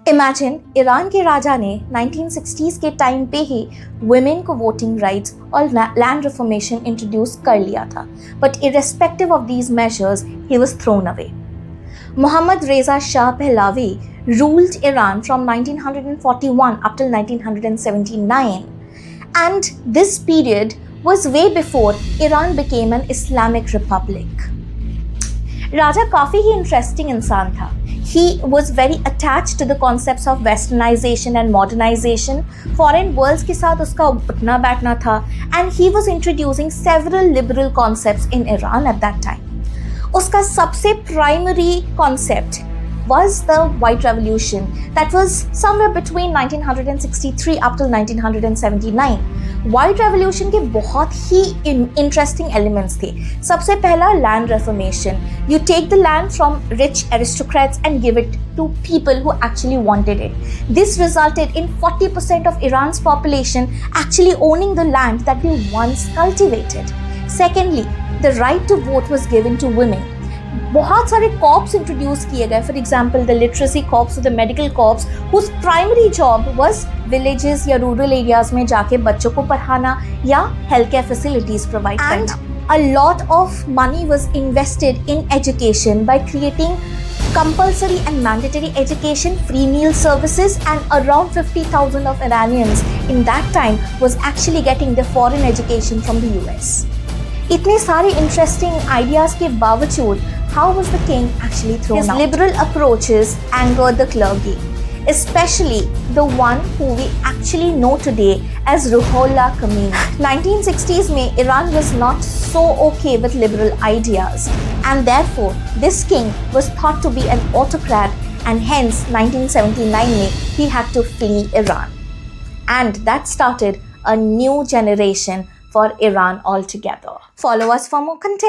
Imagine Iran के राजा ने 1960s के टाइम पे ही वुमेन को वोटिंग राइट्स और लैंड रिफॉर्मेशन इंट्रोड्यूस कर लिया था, but irrespective of these measures, he was thrown away. Muhammad Reza Shah Pahlavi ruled Iran from 1941 up till 1979, and this period was way before Iran became an Islamic republic. राजा काफ़ी ही interesting इंसान था. He was very attached to the concepts of westernization and modernization. Foreign worlds के साथ उसका उठना बैठना था, and he was introducing several liberal concepts in Iran at that time. उसका सबसे primary concept was the White Revolution that was somewhere between 1963 up till 1979. White Revolution के बहुत ही interesting elements थे. सबसे पहला land reformation. You take the land from rich aristocrats and give it to people who actually wanted it. This resulted in 40% of Iran's population actually owning the land that they once cultivated. Secondly, the right to vote was given to women. बहुत सारे corps introduce किए गए. For example the literacy corps, the medical corps, whose primary job was villages या rural areas में जाके बच्चों को पढ़ाना या हेल्थ केयर फैसिलिटीज प्रोवाइड करना. A lot of money was invested in education by creating compulsory and mandatory education, free meal services, and around 50,000 of Iranians in that time was actually getting their foreign education from the US. इतने सारे interesting ideas के बावजूद, how was the king actually thrown out? His liberal approaches angered the clergy, especially the one who we actually know today as Ruhollah Khomeini. 1960s में Iran was not so okay with liberal ideas, and therefore this king was thought to be an autocrat, and hence 1979 में he had to flee Iran, and that started a new generation for Iran altogether. Follow us for more content.